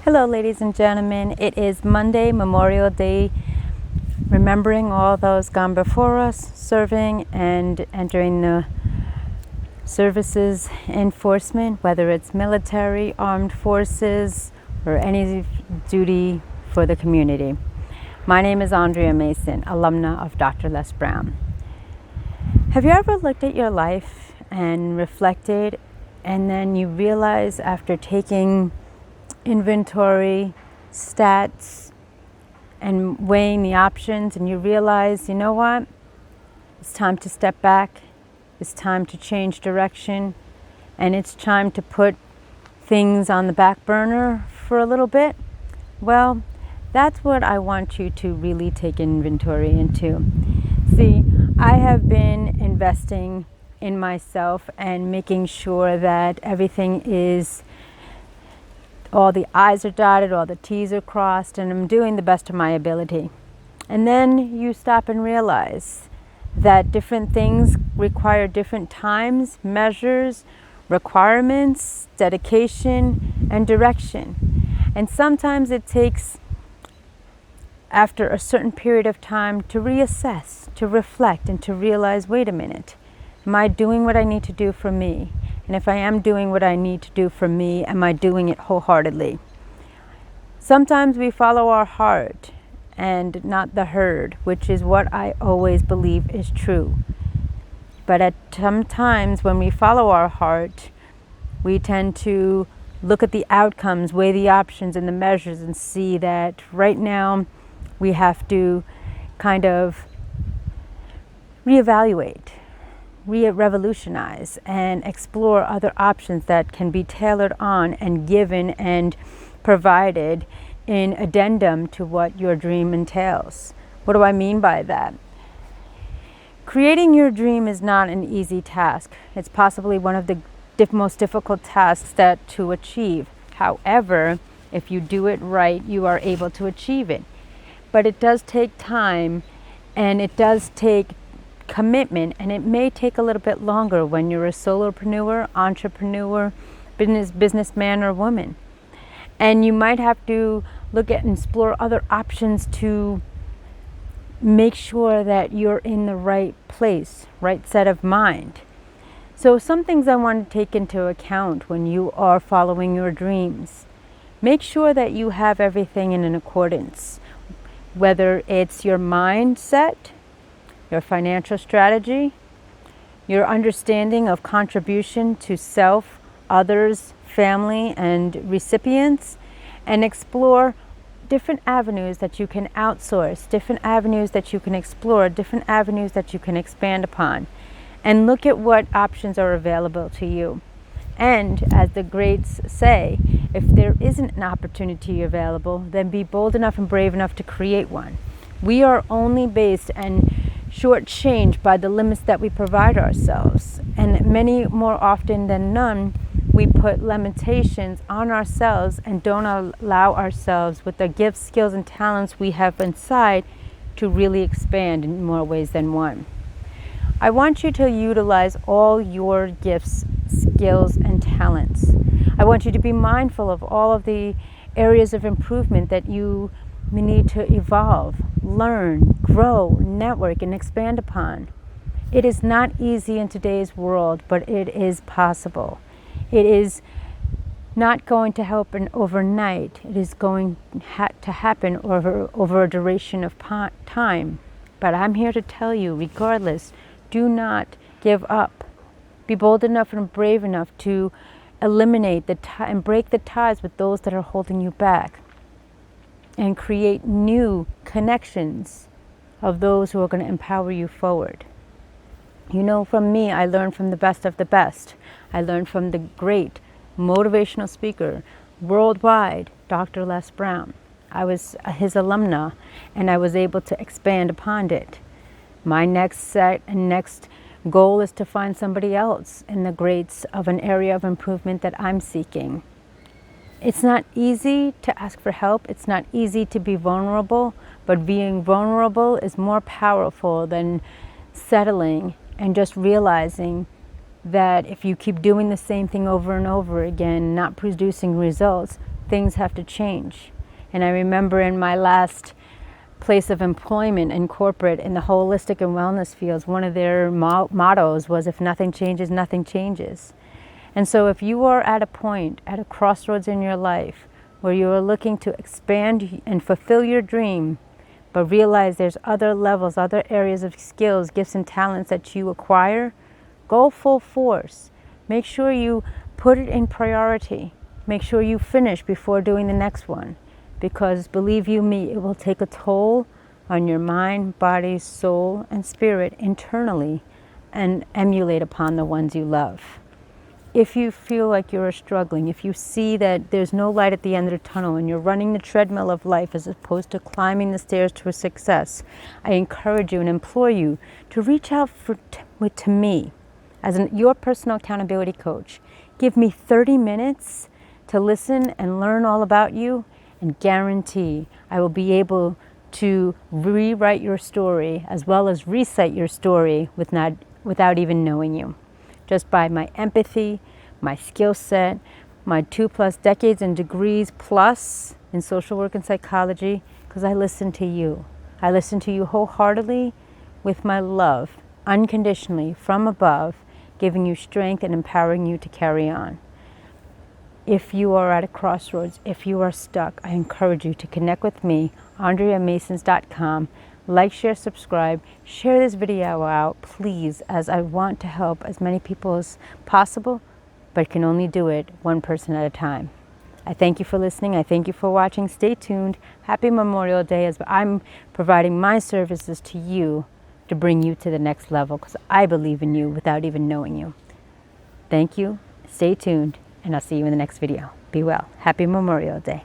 Hello, ladies and gentlemen. It is Monday, Memorial Day, remembering all those gone before us, serving and entering the services enforcement, whether it's military, armed forces, or any duty for the community. My name is Andrea Mason, alumna of Dr. Les Brown. Have you ever looked at your life and reflected, and then you realize after taking inventory, stats, and weighing the options, and you realize, you know what? It's time to step back. It's time to change direction. And it's time to put things on the back burner for a little bit. Well, that's what I want you to really take inventory into. See, I have been investing in myself and making sure that everything is, all the I's are dotted, all the T's are crossed, and I'm doing the best of my ability. And then you stop and realize that different things require different times, measures, requirements, dedication, and direction. And sometimes it takes, after a certain period of time, to reassess, to reflect, and to realize, wait a minute, am I doing what I need to do for me? And if I am doing what I need to do for me, am I doing it wholeheartedly? Sometimes we follow our heart and not the herd, which is what I always believe is true. But at some times when we follow our heart, we tend to look at the outcomes, weigh the options and the measures, and see that right now we have to kind of reevaluate, revolutionize, and explore other options that can be tailored on and given and provided in addendum to what your dream entails. What do I mean by that? Creating your dream is not an easy task. It's possibly one of the most difficult tasks to achieve. However, if you do it right, you are able to achieve it. But it does take time, and it does take commitment, and it may take a little bit longer when you're a solopreneur, entrepreneur, businessman or woman. And you might have to look at and explore other options to make sure that you're in the right place, right set of mind. So some things I want to take into account when you are following your dreams. Make sure that you have everything in accordance, whether it's your mindset, your financial strategy, your understanding of contribution to self, others, family, and recipients, and explore different avenues that you can outsource, different avenues that you can explore, different avenues that you can expand upon, and look at what options are available to you. And as the greats say, if there isn't an opportunity available, then be bold enough and brave enough to create one. We are only based and shortchanged by the limits that we provide ourselves. And many more often than none, we put limitations on ourselves and don't allow ourselves, with the gifts, skills, and talents we have inside, to really expand in more ways than one. I want you to utilize all your gifts, skills, and talents. I want you to be mindful of all of the areas of improvement that you need to evolve, learn, grow, network, and expand upon. It is not easy in today's world, but it is possible. It is not going to happen overnight. It is going to happen over a duration of time. But I'm here to tell you, regardless, do not give up. Be bold enough and brave enough to eliminate and break the ties with those that are holding you back, and create new connections of those who are going to empower you forward. You know, from me, I learned from the best of the best. I learned from the great motivational speaker worldwide, Dr. Les Brown. I was his alumna, and I was able to expand upon it. My next set and next goal is to find somebody else in the greats of an area of improvement that I'm seeking. It's not easy to ask for help. It's not easy to be vulnerable, but being vulnerable is more powerful than settling and just realizing that if you keep doing the same thing over and over again, not producing results, things have to change. And I remember in my last place of employment in corporate, in the holistic and wellness fields, one of their mottos was, if nothing changes, nothing changes. And so if you are at a point, at a crossroads in your life, where you are looking to expand and fulfill your dream, but realize there's other levels, other areas of skills, gifts, and talents that you acquire, go full force. Make sure you put it in priority. Make sure you finish before doing the next one. Because believe you me, it will take a toll on your mind, body, soul, and spirit internally, and emulate upon the ones you love. If you feel like you're struggling, if you see that there's no light at the end of the tunnel and you're running the treadmill of life as opposed to climbing the stairs to success, I encourage you and implore you to reach out to me as your personal accountability coach. Give me 30 minutes to listen and learn all about you, and guarantee I will be able to rewrite your story as well as recite your story without even knowing you. Just by my empathy, my skill set, my 2+ decades and degrees plus in social work and psychology, because I listen to you. I listen to you wholeheartedly with my love, unconditionally, from above, giving you strength and empowering you to carry on. If you are at a crossroads, if you are stuck, I encourage you to connect with me, AndreaMasons.com. Like, share, subscribe, share this video out, please, as I want to help as many people as possible, but can only do it one person at a time. I thank you for listening. I thank you for watching. Stay tuned. Happy Memorial Day, as I'm providing my services to you to bring you to the next level, because I believe in you without even knowing you. Thank you. Stay tuned, and I'll see you in the next video. Be well. Happy Memorial Day.